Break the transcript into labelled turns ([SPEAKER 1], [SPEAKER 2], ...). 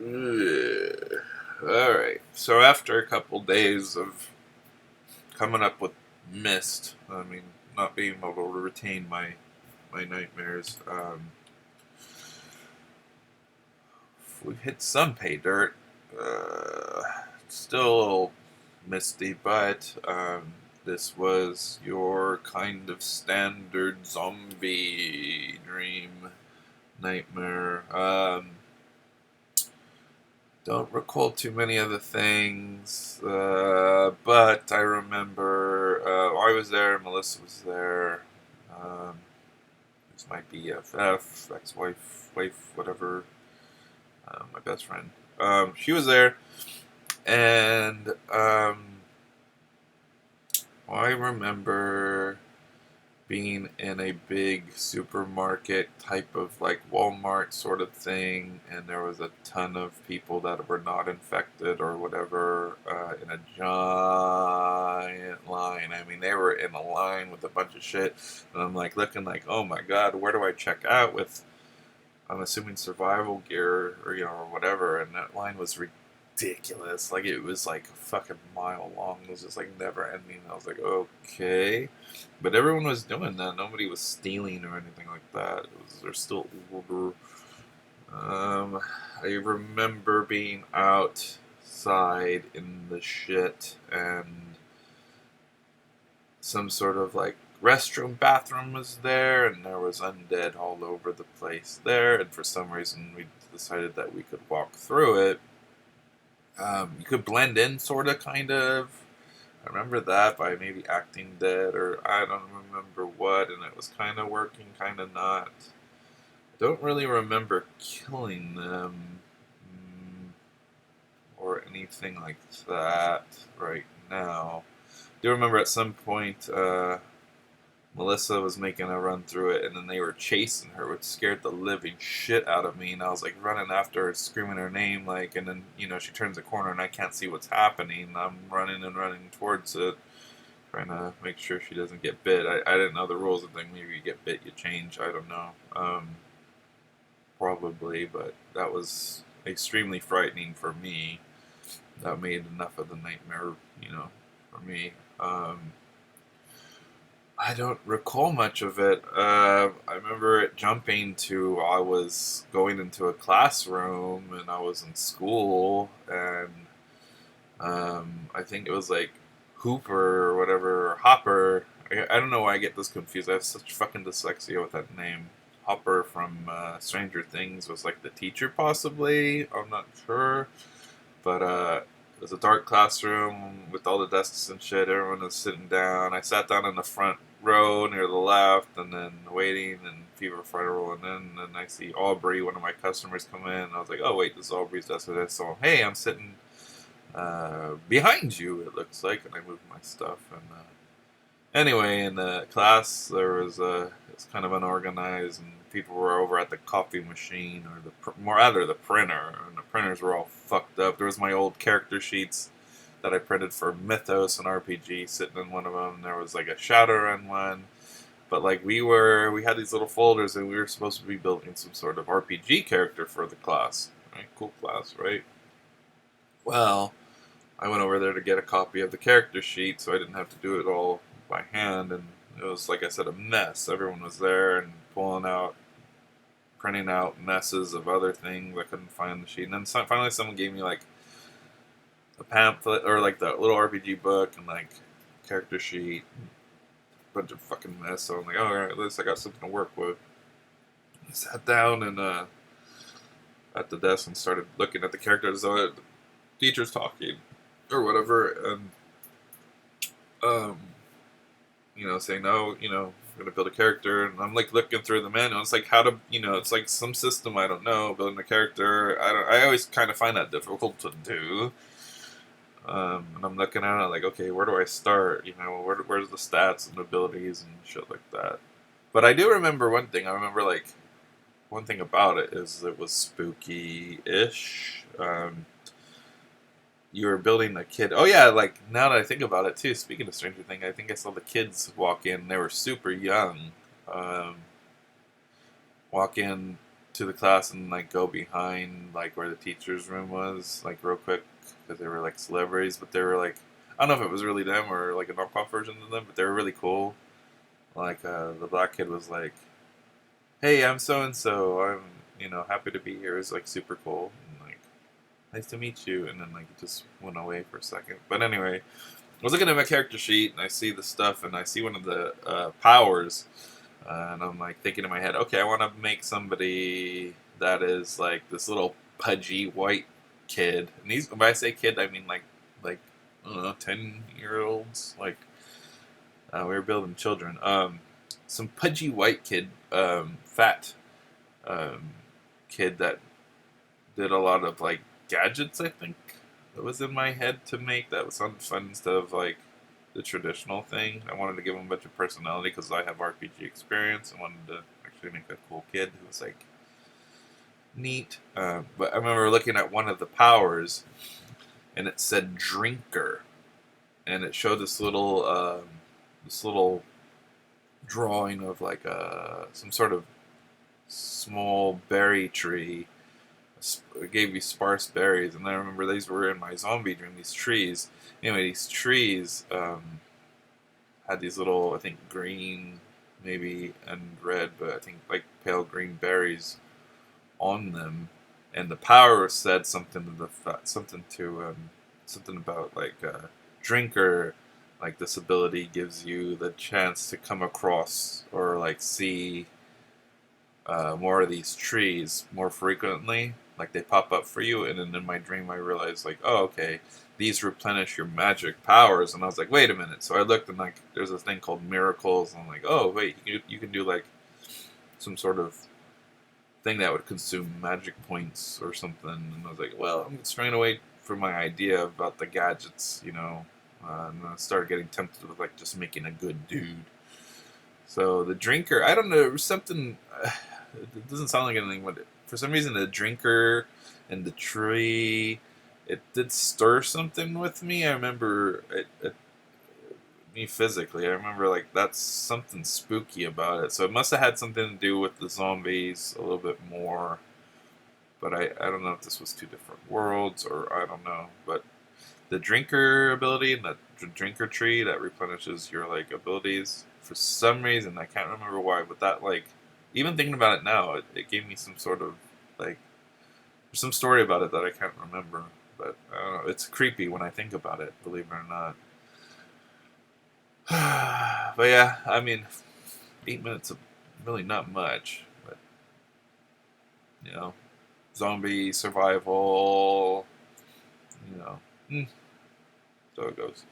[SPEAKER 1] Ugh. Alright, so after a couple days of coming up with mist, I mean, not being able to retain my nightmares, we hit some pay dirt. Still a little misty, but this was your kind of standard zombie dream nightmare. Don't recall too many other things, but I remember I was there, Melissa was there. Um, this might be FF, ex-wife, wife, whatever, my best friend. She was there, and I remember being in a big supermarket type of like Walmart sort of thing, and there was a ton of people that were not infected or whatever in a giant line. I mean, they were in a line with a bunch of shit, and I'm like looking like, oh my god, where do I check out with? I'm assuming survival gear or or whatever, and that line was ridiculous. Like it was like a fucking mile long. It was just like never ending. I was like, okay, but everyone was doing that. Nobody was stealing or anything like that. There's still order. I remember being outside in the shit and some sort of like restroom bathroom was there, and there was undead all over the place there, and for some reason we decided that we could walk through it. You could blend in, sort of, kind of. I remember that by maybe acting dead, or I don't remember what, and it was kind of working, kind of not. I don't really remember killing them or anything like that right now. I do remember at some point Melissa was making a run through it, and then they were chasing her, which scared the living shit out of me. And I was like running after her, screaming her name, like, and then she turns a corner, and I can't see what's happening. I'm running and running towards it, trying to make sure she doesn't get bit. I didn't know the rules of thing. Maybe you get bit, you change. I don't know. Probably, but that was extremely frightening for me. That made enough of the nightmare, for me. I don't recall much of it. I remember it jumping to I was going into a classroom and I was in school, and I think it was like Hooper or whatever, or Hopper. I don't know why I get this confused. I have such fucking dyslexia with that name. Hopper from Stranger Things was like the teacher, possibly. I'm not sure. But it was a dark classroom with all the desks and shit. Everyone was sitting down. I sat down in the front row near the left, and then waiting, and people were front rolling in. And then I see Aubrey, one of my customers, come in. And I was like, oh, wait, this is Aubrey's desk. And I saw, hey, I'm sitting behind you, it looks like. And I moved my stuff. And anyway, in the class, there was it's kind of unorganized, and people were over at the copy machine or more rather the printer, and the printers were all fucked up. There was my old character sheets that I printed for Mythos and RPG sitting in one of them. There was like a Shadowrun one, but like we had these little folders, and we were supposed to be building some sort of RPG character for the class. Right, cool class, right? Well, I went over there to get a copy of the character sheet, so I didn't have to do it all by hand, and it was, like I said, a mess. Everyone was there and printing out messes of other things. I couldn't find the sheet, and then finally someone gave me like a pamphlet or like the little RPG book and like character sheet, a bunch of fucking mess. So I'm like, oh, all right, at least I got something to work with. I sat down and at the desk and started looking at the characters. The teacher's talking or whatever, and um, saying, no, I'm gonna build a character, and I'm like looking through the manual. It's like how to, it's like some system I don't know, building a character. I always kind of find that difficult to do. And I'm looking at it like, okay, where do I start? Where's the stats and abilities and shit like that. But I do remember one thing. I remember like one thing about it is it was spooky-ish. You were building a kid. Oh yeah, like now that I think about it too. Speaking of Stranger Things, I think I saw the kids walk in. They were super young. Um, Walk in to the class and like go behind like where the teacher's room was, like real quick, because they were like celebrities, but they were like, I don't know if it was really them or like a knockoff version of them, but they were really cool. Like the black kid was like, "Hey, I'm so and so. I'm happy to be here." It's like super cool and like nice to meet you, and then like it just went away for a second. But anyway, I was looking at my character sheet and I see the stuff and I see one of the powers, and I'm like thinking in my head, okay, I want to make somebody that is like this little pudgy white kid. And these, when I say kid, I mean like I don't know, 10-year olds. Like we were building children. Some pudgy white kid, fat um, kid that did a lot of like gadgets. I think that was in my head to make that was sounded fun instead of like the traditional thing. I wanted to give him a bunch of personality because I have RPG experience. I wanted to actually make a cool kid who was like neat. But I remember looking at one of the powers, and it said drinker, and it showed this little drawing of like some sort of small berry tree. It gave you sparse berries, and I remember these were in my zombie dream. These trees, anyway, these trees had these little, I think, green, maybe, and red, but I think like pale green berries on them, and the power said something to something about like drinker, like this ability gives you the chance to come across or like see more of these trees more frequently. Like they pop up for you, and then in my dream I realized like, oh okay, these replenish your magic powers, and I was like, wait a minute. So I looked and like there's a thing called miracles, and I'm like, oh wait, you can do like some sort of thing that would consume magic points or something. And I was like, well, I'm straying away from my idea about the gadgets, and I started getting tempted with like just making a good dude. So the drinker, I don't know, it was something. It doesn't sound like anything, but for some reason, the drinker and the tree, it did stir something with me. I remember me physically. I remember like that's something spooky about it. So it must have had something to do with the zombies a little bit more. But I don't know if this was two different worlds or I don't know. But the drinker ability and the drinker tree that replenishes your like abilities for some reason I can't remember why, but that like even thinking about it now, it gave me some sort of like there's some story about it that I can't remember. But I don't know. It's creepy when I think about it, believe it or not. But yeah, I mean, 8 minutes of really not much, but you know, zombie survival, you know, so it goes.